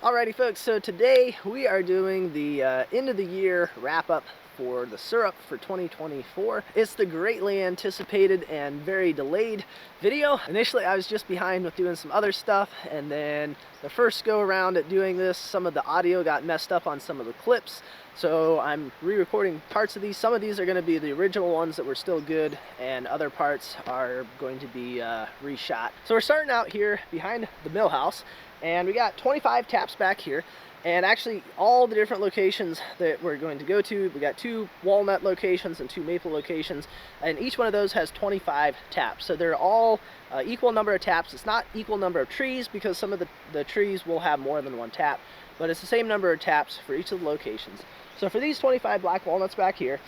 Alrighty folks, so today we are doing the end of the year wrap up for the syrup for 2024. It's the greatly anticipated and very delayed video. Initially I was just behind with doing some other stuff, and then the first go around at doing this, some of the audio got messed up on some of the clips. So I'm re-recording parts of these. Some of these are going to be the original ones that were still good, and other parts are going to be reshot. So we're starting out here behind the mill house, and we got 25 taps back here, and actually all the different locations that we're going to go to. We got 2 walnut locations and 2 maple locations, and each one of those has 25 taps. So they're all equal number of taps. It's not equal number of trees because some of the trees will have more than 1 tap, but it's the same number of taps for each of the locations. So for these 25 black walnuts back here,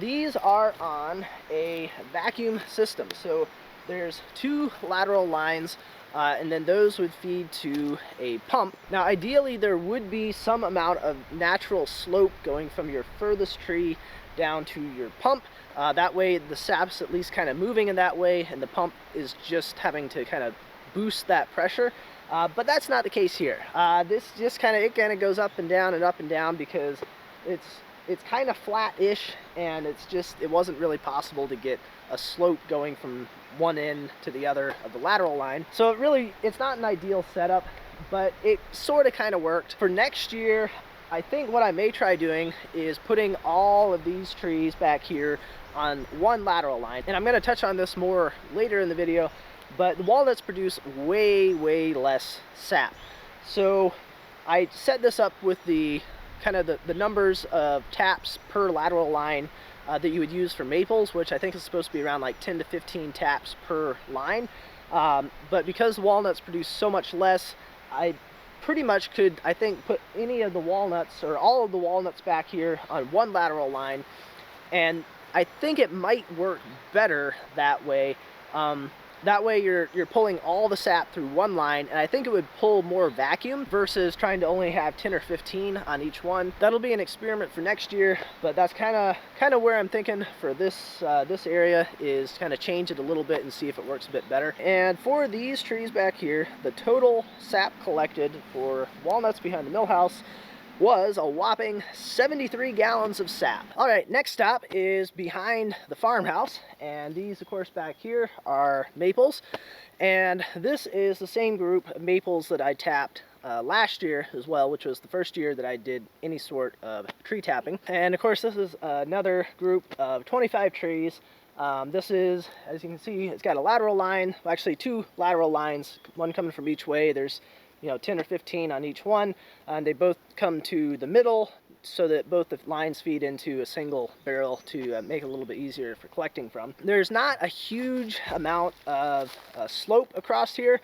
these are on a vacuum system. So there's 2 lateral lines, and then those would feed to a pump. Now ideally there would be some amount of natural slope going from your furthest tree down to your pump. That way the sap's at least kind of moving in that way, and the pump is just having to kind of boost that pressure. But that's not the case here. This just kind of goes up and down because it's kind of flat-ish, and it wasn't really possible to get a slope going from one end to the other of the lateral line. So it's not an ideal setup, but it sort of kind of worked. For next year, I think what I may try doing is putting all of these trees back here on one lateral line. And I'm going to touch on this more later in the video, but the walnuts produce way less sap. So I set this up with the numbers of taps per lateral line that you would use for maples, which I think is supposed to be around like 10 to 15 taps per line. But because walnuts produce so much less, I pretty much could, I think, put any of the walnuts or all of the walnuts back here on one lateral line, and I think it might work better that way. That way you're pulling all the sap through one line, and I think it would pull more vacuum versus trying to only have 10 or 15 on each one. That'll be an experiment for next year, but that's kind of where I'm thinking for this area, is kind of change it a little bit and see if it works a bit better. And for these trees back here, the total sap collected for walnuts behind the mill house was a whopping 73 gallons of sap. All right, next stop is behind the farmhouse, and these, of course, back here are maples, and this is the same group of maples that I tapped last year as well, which was the first year that I did any sort of tree tapping. And of course, this is another group of 25 trees. This is, as you can see, it's got a lateral line, well, actually 2 lateral lines, one coming from each way. There's 10 or 15 on each one, and they both come to the middle so that both the lines feed into a single barrel to make it a little bit easier for collecting from. There's not a huge amount of slope across here,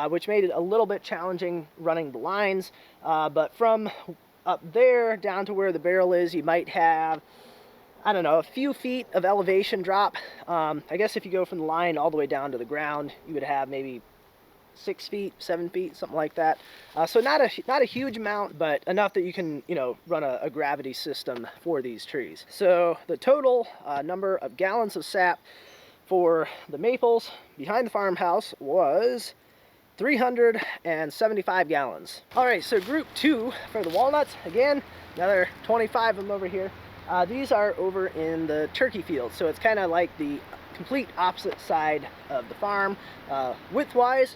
which made it a little bit challenging running the lines, but from up there down to where the barrel is, you might have, I don't know, a few feet of elevation drop. I guess if you go from the line all the way down to the ground, you would have maybe 6 feet, 7 feet, something like that. So not a huge amount, but enough that you can, run a gravity system for these trees. So the total number of gallons of sap for the maples behind the farmhouse was 375 gallons. All right, so group 2 for the walnuts, again, another 25 of them over here. These are over in the turkey field, so it's kind of like the complete opposite side of the farm width-wise.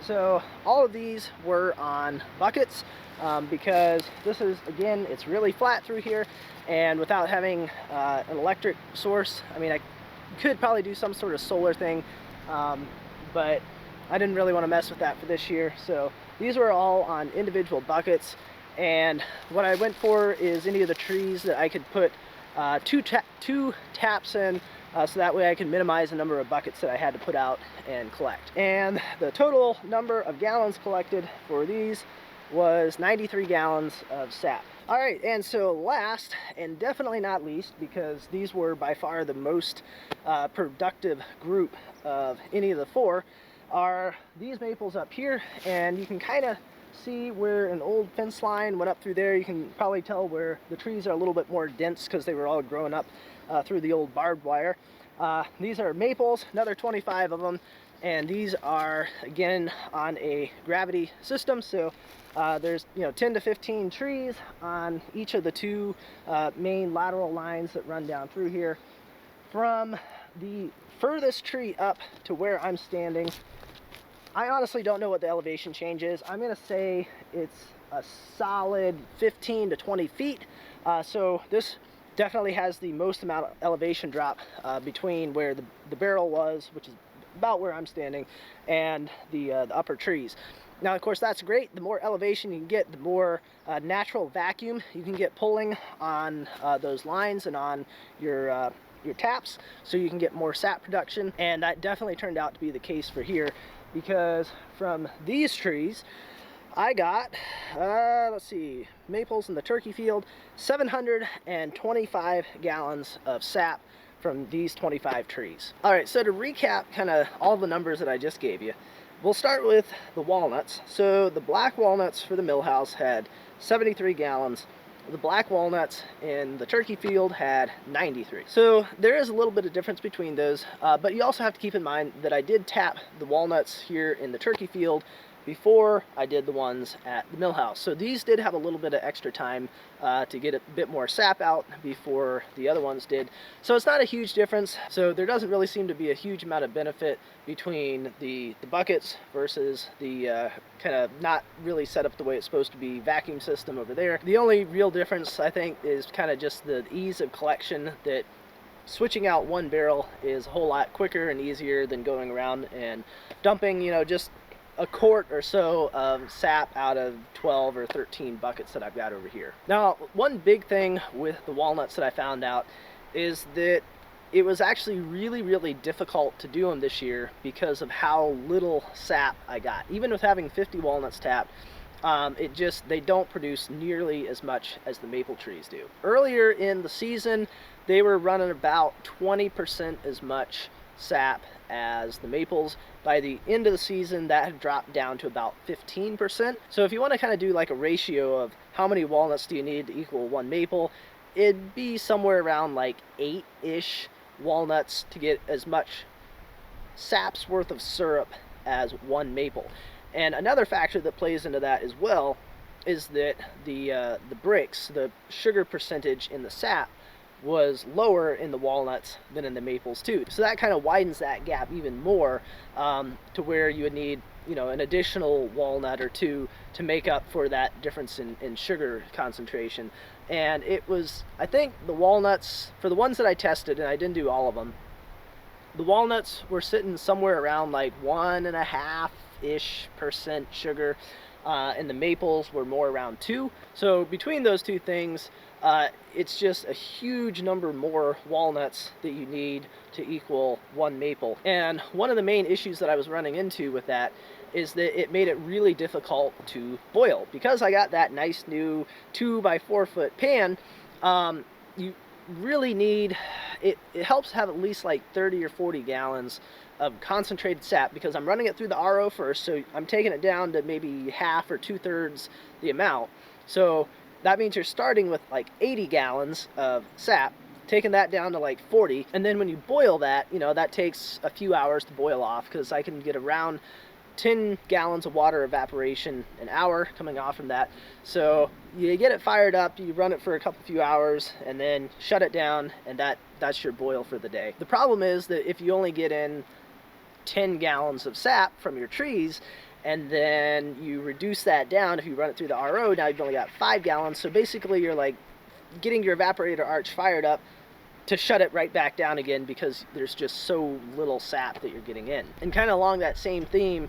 So all of these were on buckets because this is, again, it's really flat through here, and without having an electric source, I mean, I could probably do some sort of solar thing, but I didn't really want to mess with that for this year. So these were all on individual buckets, and what I went for is any of the trees that I could put 2 taps in, so that way I can minimize the number of buckets that I had to put out and collect. And the total number of gallons collected for these was 93 gallons of sap. All right, and so last and definitely not least, because these were by far the most productive group of any of the 4, are these maples up here, and you can kind of see where an old fence line went up through there. You can probably tell where the trees are a little bit more dense because they were all grown up through the old barbed wire. These are maples, another 25 of them, and these are again on a gravity system. So there's 10 to 15 trees on each of the two main lateral lines that run down through here. From the furthest tree up to where I'm standing, I honestly don't know what the elevation change is. I'm gonna say it's a solid 15 to 20 feet. So this definitely has the most amount of elevation drop between where the barrel was, which is about where I'm standing, and the upper trees. Now, of course, that's great. The more elevation you can get, the more natural vacuum you can get pulling on those lines and on your taps, so you can get more sap production. And that definitely turned out to be the case for here, because from these trees, I got, let's see, maples in the turkey field, 725 gallons of sap from these 25 trees. All right, so to recap kind of all the numbers that I just gave you, we'll start with the walnuts. So the black walnuts for the mill house had 73 gallons. The black walnuts in the turkey field had 93. So there is a little bit of difference between those, but you also have to keep in mind that I did tap the walnuts here in the turkey field before I did the ones at the mill house. So these did have a little bit of extra time to get a bit more sap out before the other ones did. So it's not a huge difference. So there doesn't really seem to be a huge amount of benefit between the buckets versus the kind of not really set up the way it's supposed to be vacuum system over there. The only real difference, I think, is kind of just the ease of collection, that switching out one barrel is a whole lot quicker and easier than going around and dumping, just a quart or so of sap out of 12 or 13 buckets that I've got over here. Now, one big thing with the walnuts that I found out is that it was actually really difficult to do them this year because of how little sap I got. Even with having 50 walnuts tapped, they don't produce nearly as much as the maple trees do. Earlier in the season, they were running about 20% as much sap as the maples. By the end of the season, that had dropped down to about 15%. So if you want to kind of do like a ratio of how many walnuts do you need to equal one maple, it'd be somewhere around like 8-ish walnuts to get as much sap's worth of syrup as one maple. And another factor that plays into that as well is that the Brix, the sugar percentage in the sap, was lower in the walnuts than in the maples too. So that kind of widens that gap even more, to where you would need, an additional walnut or two to make up for that difference in sugar concentration. And it was, I think the walnuts, for the ones that I tested, and I didn't do all of them, the walnuts were sitting somewhere around like 1.5-ish% sugar, and the maples were more around 2. So between those two things, it's just a huge number more walnuts that you need to equal one maple. And one of the main issues that I was running into with that is that it made it really difficult to boil. Because I got that nice new 2 by 4 foot pan, you really need, it helps have at least like 30 or 40 gallons of concentrated sap, because I'm running it through the RO first, so I'm taking it down to maybe half or 2/3 the amount. So that means you're starting with like 80 gallons of sap, taking that down to like 40, and then when you boil that, that takes a few hours to boil off, because I can get around 10 gallons of water evaporation an hour coming off from that. So you get it fired up, you run it for a few hours, and then shut it down, and that's your boil for the day. The problem is that if you only get in 10 gallons of sap from your trees, and then you reduce that down, if you run it through the RO, now you've only got 5 gallons. So basically you're like getting your evaporator arch fired up to shut it right back down again, because there's just so little sap that you're getting in. And kind of along that same theme,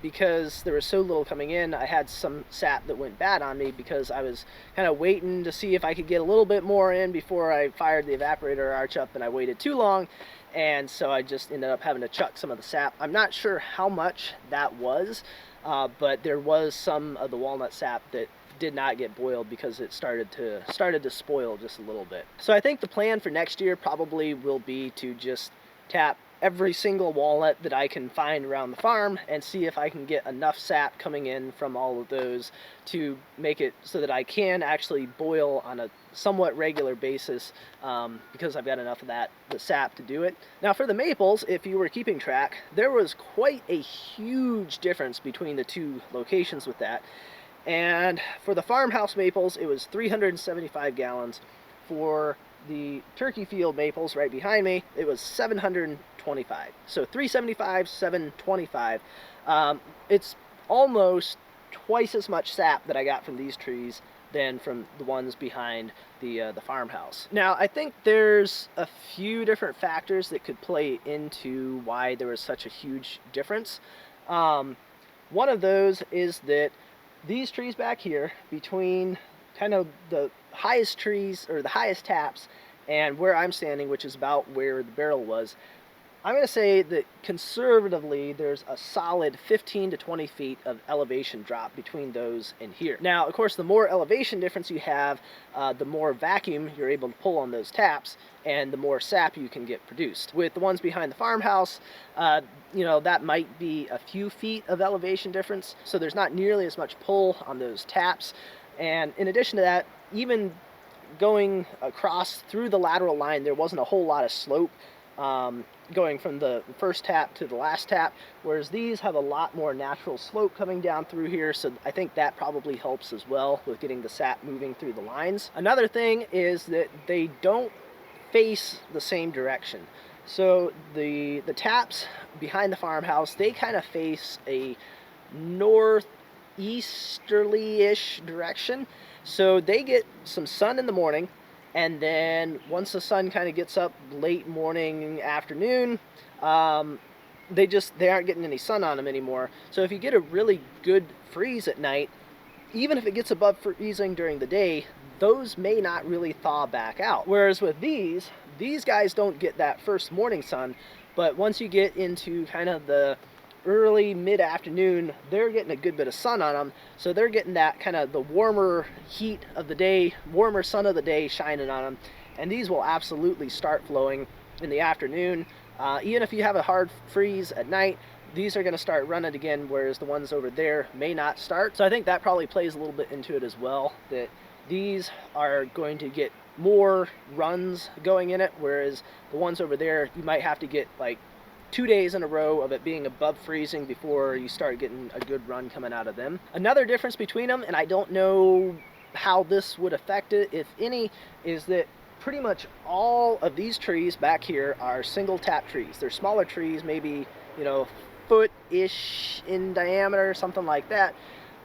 because there was so little coming in, I had some sap that went bad on me, because I was kind of waiting to see if I could get a little bit more in before I fired the evaporator arch up, and I waited too long, and so I just ended up having to chuck some of the sap. I'm not sure how much that was, but there was some of the walnut sap that did not get boiled, because it started to spoil just a little bit. So I think the plan for next year probably will be to just tap every single walnut that I can find around the farm and see if I can get enough sap coming in from all of those to make it so that I can actually boil on a somewhat regular basis, because I've got enough of the sap to do it. Now for the maples, if you were keeping track, there was quite a huge difference between the two locations with that. And for the farmhouse maples, it was 375 gallons. For the turkey field maples right behind me, it was 725. So 375, 725. It's almost twice as much sap that I got from these trees than from the ones behind the farmhouse. Now, I think there's a few different factors that could play into why there was such a huge difference. One of those is that these trees back here, between kind of the highest trees, or the highest taps, and where I'm standing, which is about where the barrel was, I'm going to say that conservatively there's a solid 15 to 20 feet of elevation drop between those and here. Now, of course, the more elevation difference you have, the more vacuum you're able to pull on those taps, and the more sap you can get produced. With the ones behind the farmhouse, you know, that might be a few feet of elevation difference, so there's not nearly as much pull on those taps. And in addition to that, even going across through the lateral line, there wasn't a whole lot of slope going from the first tap to the last tap, whereas these have a lot more natural slope coming down through here, so I think that probably helps as well with getting the sap moving through the lines. Another thing is that they don't face the same direction. So the taps behind the farmhouse, they kind of face a northeasterly-ish direction, so they get some sun in the morning, and then once the sun kind of gets up late morning, afternoon, they aren't getting any sun on them anymore. So if you get a really good freeze at night, even if it gets above freezing during the day, those may not really thaw back out. Whereas with these guys don't get that first morning sun, but once you get into kind of the early mid-afternoon, they're getting a good bit of sun on them, so they're getting that kind of the warmer heat of the day, warmer sun of the day shining on them, and these will absolutely start flowing in the afternoon. Even if you have a hard freeze at night, these are going to start running again, whereas the ones over there may not start. So I think that probably plays a little bit into it as well, that these are going to get more runs going in it, whereas the ones over there, you might have to get like 2 days in a row of it being above freezing before you start getting a good run coming out of them. Another difference between them, and I don't know how this would affect it, if any, is that pretty much all of these trees back here are single tap trees. They're smaller trees, maybe, you know, foot-ish in diameter, something like that.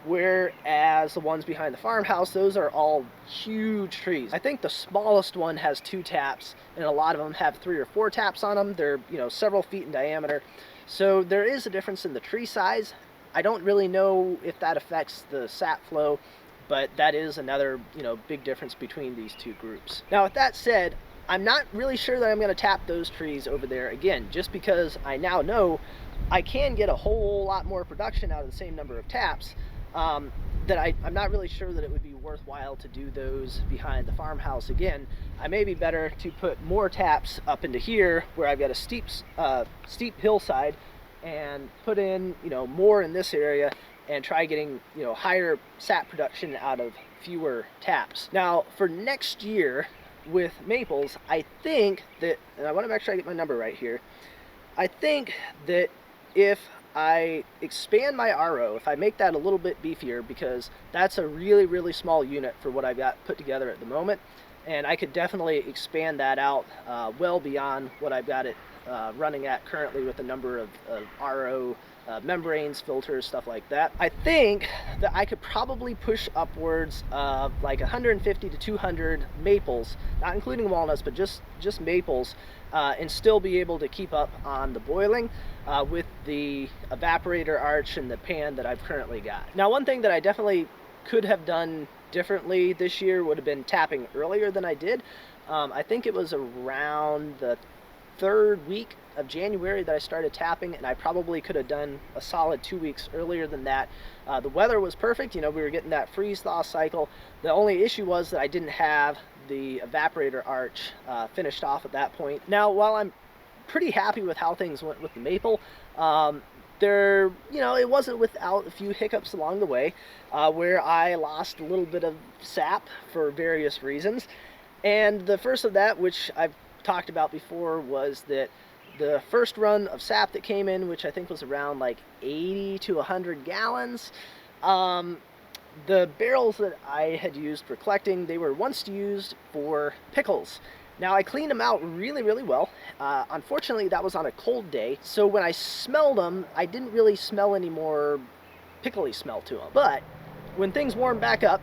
Whereas the ones behind the farmhouse, those are all huge trees. I think the smallest one has 2 taps, and a lot of them have 3 or 4 taps on them. They're, you know, several feet in diameter. So there is a difference in the tree size. I don't really know if that affects the sap flow, but that is another, you know, big difference between these two groups. Now, with that said, I'm not really sure that I'm going to tap those trees over there again, just because I now know I can get a whole lot more production out of the same number of taps. That I'm not really sure that it would be worthwhile to do those behind the farmhouse again. I may be better to put more taps up into here where I've got a steep hillside, and put in, you know, more in this area and try getting, you know, higher sap production out of fewer taps. Now for next year with maples, I think that, and I want to make sure I get my number right here, I think that if I expand my RO, if I make that a little bit beefier, because that's a really, really small unit for what I've got put together at the moment, and I could definitely expand that out well beyond what I've got it running at currently with a number of RO membranes, filters, stuff like that. I think that I could probably push upwards of like 150 to 200 maples, not including walnuts, but just maples, and still be able to keep up on the boiling with the evaporator arch and the pan that I've currently got. Now, one thing that I definitely could have done differently this year would have been tapping earlier than I did. I think it was around the 3rd week of January that I started tapping, and I probably could have done a solid 2 weeks earlier than that. The weather was perfect, you know, we were getting that freeze-thaw cycle. The only issue was that I didn't have the evaporator arch finished off at that point. Now, while I'm pretty happy with how things went with the maple. There, you know, it wasn't without a few hiccups along the way, where I lost a little bit of sap for various reasons. And the first of that, which I've talked about before, was that the first run of sap that came in, which I think was around like 80 to 100 gallons, the barrels that I had used for collecting, they were once used for pickles. Now, I cleaned them out really, really well. Unfortunately, that was on a cold day, so when I smelled them, I didn't really smell any more pickly smell to them. But when things warmed back up,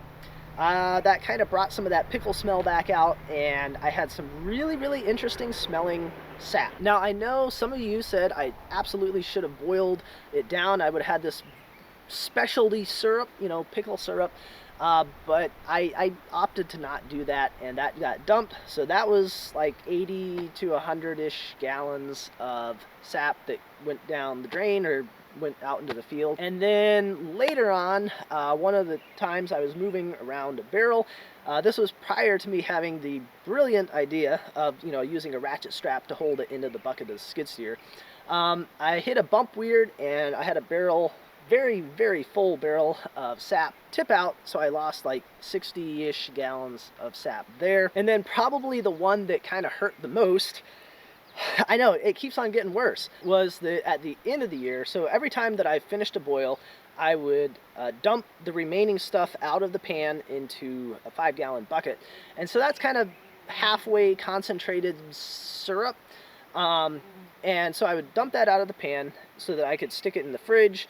that kind of brought some of that pickle smell back out, and I had some really, really interesting smelling sap. Now, I know some of you said I absolutely should have boiled it down. I would have had this specialty syrup, you know, pickle syrup, but I opted to not do that, and that got dumped. So that was like 80 to 100-ish gallons of sap that went down the drain or went out into the field. And then later on, one of the times I was moving around a barrel, this was prior to me having the brilliant idea of, you know, using a ratchet strap to hold it into the bucket of the skid steer. I hit a bump weird, and I had a barrel, very, very full barrel of sap tip out, so I lost like 60-ish gallons of sap there. And then probably the one that kind of hurt the most, I know, it keeps on getting worse, was at the end of the year. So every time that I finished a boil, I would dump the remaining stuff out of the pan into a 5-gallon bucket. And so that's kind of halfway concentrated syrup. And so I would dump that out of the pan so that I could stick it in the fridge,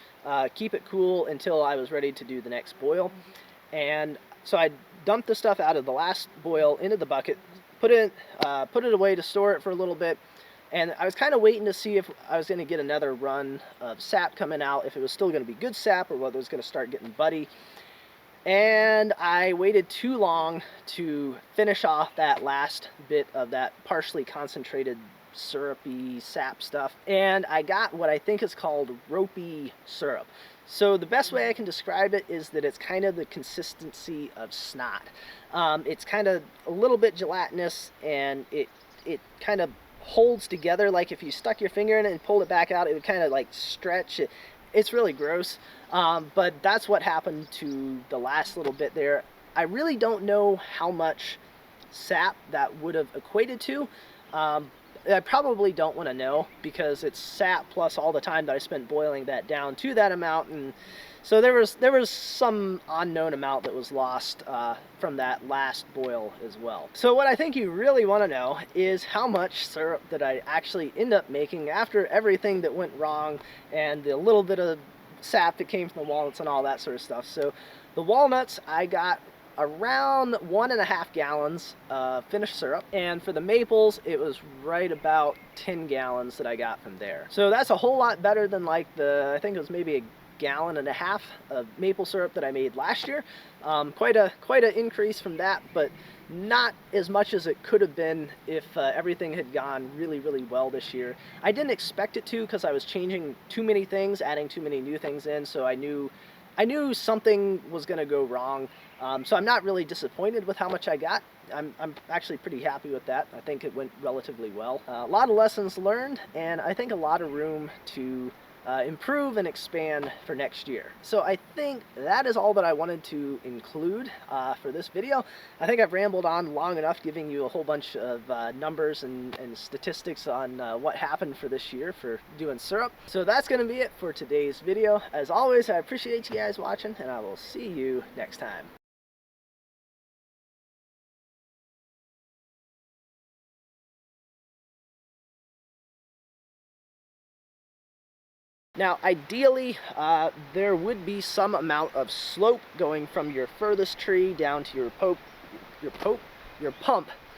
keep it cool until I was ready to do the next boil. And so I dumped the stuff out of the last boil into the bucket, put it away to store it for a little bit. And I was kind of waiting to see if I was going to get another run of sap coming out, if it was still going to be good sap or whether it was going to start getting buddy. And I waited too long to finish off that last bit of that partially concentrated syrupy sap stuff, and I got what I think is called ropey syrup. So the best way I can describe it is that it's kind of the consistency of snot. It's kind of a little bit gelatinous, and it kind of holds together. Like if you stuck your finger in it and pulled it back out, it would kind of like stretch it. It's really gross, but that's what happened to the last little bit there. I really don't know how much sap that would have equated to. I probably don't want to know, because it's sap plus all the time that I spent boiling that down to that amount, and so there was some unknown amount that was lost from that last boil as well. So what I think you really want to know is how much syrup did I actually end up making after everything that went wrong and the little bit of sap that came from the walnuts and all that sort of stuff. So the walnuts, I got around 1.5 gallons of finished syrup, and for the maples it was right about 10 gallons that I got from there. So that's a whole lot better than like I think it was maybe 1.5 gallons of maple syrup that I made last year. Quite an increase from that, but not as much as it could have been if everything had gone really, really well this year. I didn't expect it to, because I was changing too many things, adding too many new things in, so I knew something was going to go wrong. So I'm not really disappointed with how much I got. I'm actually pretty happy with that. I think it went relatively well. A lot of lessons learned, and I think a lot of room to improve and expand for next year. So I think that is all that I wanted to include for this video. I think I've rambled on long enough, giving you a whole bunch of numbers and statistics on what happened for this year for doing syrup. So that's going to be it for today's video. As always, I appreciate you guys watching, and I will see you next time. Now, ideally, there would be some amount of slope going from your furthest tree down to your pump